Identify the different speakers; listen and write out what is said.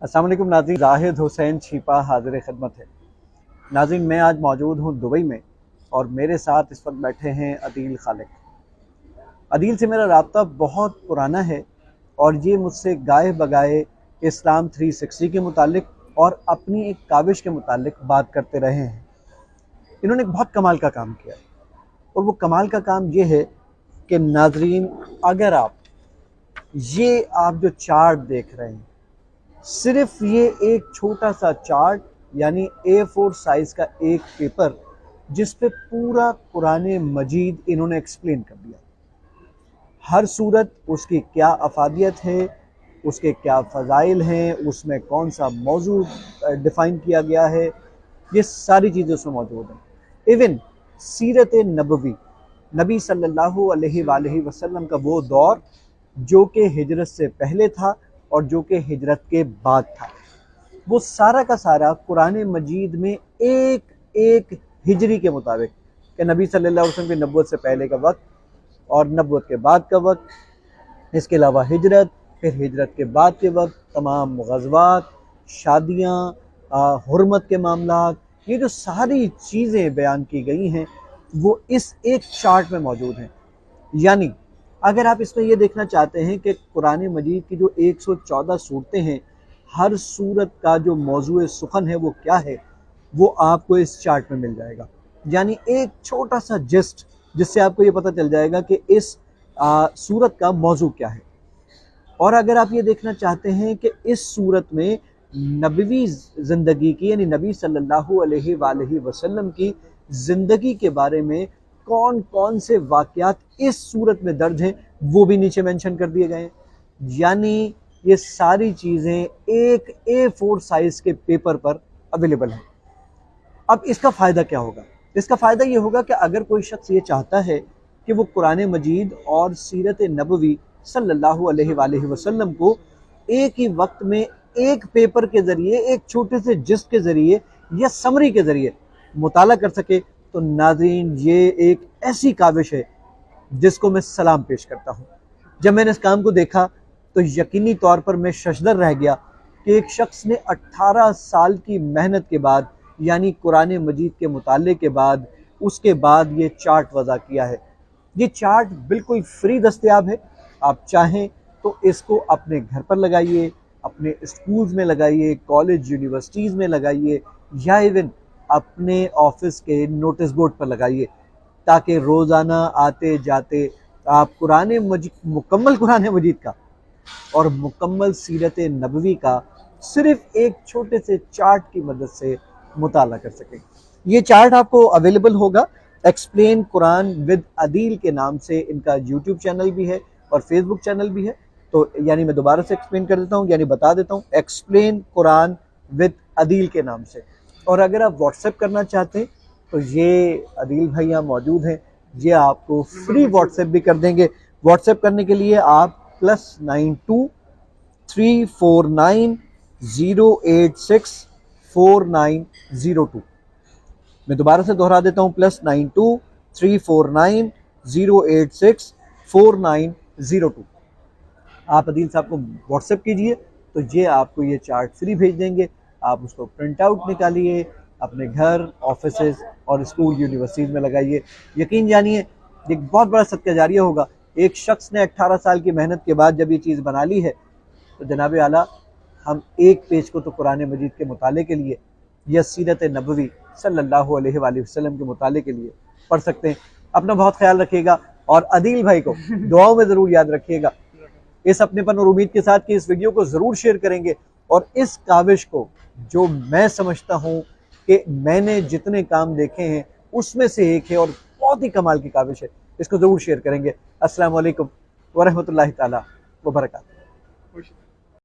Speaker 1: अस्सलाम वालेकुम नाज़रीन, जाहिद हुसैन छिपा हाजिर खिदमत है। नाज़रीन, मैं आज मौजूद हूँ दुबई में और मेरे साथ इस वक्त बैठे हैं अदील खालिक। अदील से मेरा राब्ता बहुत पुराना है और ये मुझसे गाए बगाए इस्लाम 360 के मुतालिक और अपनी एक काविश के मुतालिक बात करते रहे हैं। इन्होंने एक बहुत कमाल का काम किया और वो कमाल का काम ये है कि नाज़रीन, अगर आप जो चार्ट देख रहे हैं, सिर्फ ये एक छोटा सा चार्ट यानी A4 साइज का एक पेपर जिस पे पूरा कुरान मजीद इन्होंने एक्सप्लेन कर दिया। हर सूरत, उसकी क्या अफादियत है, उसके क्या फ़ज़ाइल हैं, उसमें कौन सा मौजू डिफ़ाइन किया गया है, ये सारी चीज़ें उसमें मौजूद हैं। इवन सीरत नबवी, नबी सल्लल्लाहु अलैहि वसल्लम का वो दौर जो कि हिजरत से पहले था और जो कि हिजरत के बाद था, वो सारा का सारा कुरान मजीद में एक एक हिजरी के मुताबिक कि नबी सल्लल्लाहु अलैहि वसल्लम की नबुव्वत से पहले का वक्त और नबुव्वत के बाद का वक्त, इसके अलावा हिजरत, फिर हिजरत के बाद के वक्त, तमाम ग़ज़वात, शादियाँ, हुर्मत के मामलात, ये जो सारी चीज़ें बयान की गई हैं वो इस एक चार्ट में मौजूद हैं। यानी अगर आप इसमें ये देखना चाहते हैं कि कुरान मजीद की जो 114 सूरतें हैं, हर सूरत का जो मौजूए सुखन है वो क्या है, वो आपको इस चार्ट में मिल जाएगा। यानी एक छोटा सा जिस्ट जिससे आपको ये पता चल जाएगा कि इस सूरत का मौजू क्या है। और अगर आप ये देखना चाहते हैं कि इस सूरत में नबवी ज़िंदगी की यानी नबी सल्लल्लाहु अलैहि वसल्लम की ज़िंदगी के बारे में कौन कौन से वाक़यात इस सूरत में दर्ज हैं, वो भी नीचे मेंशन कर दिए गए हैं। यानी ये सारी चीज़ें एक A4 साइज़ के पेपर पर अवेलेबल हैं। अब इसका फ़ायदा क्या होगा? इसका फ़ायदा ये होगा कि अगर कोई शख्स ये चाहता है कि वो कुरान मजीद और सीरत नबवी सल्लल्लाहु अलैहि वसल्लम को एक ही वक्त में एक पेपर के ज़रिए, एक छोटे से जिस्ट के ज़रिए या समरी के ज़रिए मुताला कर सके, तो नाज़रीन, ये एक ऐसी काविश है जिसको मैं सलाम पेश करता हूँ। जब मैंने इस काम को देखा तो यकीनी तौर पर मैं शशदर रह गया कि एक शख्स ने 18 साल की मेहनत के बाद यानी कुरान मजीद के मुताले के बाद उसके बाद ये चार्ट वज़ा किया है। ये चार्ट बिल्कुल फ्री दस्तयाब है। आप चाहें तो इसको अपने घर पर लगाइए, अपने स्कूल्स में लगाइए, कॉलेज यूनिवर्सिटीज़ में लगाइए या इवन अपने ऑफिस के नोटिस बोर्ड पर लगाइए, ताकि रोज़ाना आते जाते आप मुकम्मल कुरान मजीद का और मुकम्मल सीरत नबवी का सिर्फ एक छोटे से चार्ट की मदद से मुताला कर सकें। ये चार्ट आपको अवेलेबल होगा। एक्सप्लेन कुरान विद अदील के नाम से इनका यूट्यूब चैनल भी है और फेसबुक चैनल भी है। तो यानी मैं दोबारा से एक्सप्लेन कर देता हूँ, यानी बता देता हूँ, एक्सप्लेन कुरान विद अदील के नाम से। और अगर आप व्हाट्सएप करना चाहते हैं तो ये अदील भाई यहाँ मौजूद हैं, ये आपको फ्री व्हाट्सएप भी कर देंगे। व्हाट्सएप करने के लिए आप +92 349 086 4902, मैं दोबारा से दोहरा देता हूँ, +92 349 086 4902। आप अदील साहब को व्हाट्सएप कीजिए तो ये आपको ये चार्ट फ्री भेज देंगे। आप उसको प्रिंट आउट निकालिए, अपने घर, ऑफिसेज और स्कूल यूनिवर्सिटीज़ में लगाइए। यकीन जानिए, ये बहुत बड़ा सदका जारिया होगा। एक शख्स ने 18 साल की मेहनत के बाद जब ये चीज़ बना ली है तो जनाब आला, हम एक पेज को तो कुरान मजीद के मुताले के लिए या सीरत नबवी सल्लल्लाहु अलैहि वसल्लम के मुताले के लिए पढ़ सकते हैं। अपना बहुत ख्याल रखिएगा और अदील भाई को दुआओं में ज़रूर याद रखिएगा। इस अपनेपन और उम्मीद के साथ कि इस वीडियो को ज़रूर शेयर करेंगे और इस काविश को, जो मैं समझता हूँ कि मैंने जितने काम देखे हैं उसमें से एक है और बहुत ही कमाल की काविश है, इसको ज़रूर शेयर करेंगे। अस्सलाम वालेकुम व रहमतुल्लाहि ताला व बरकातहू।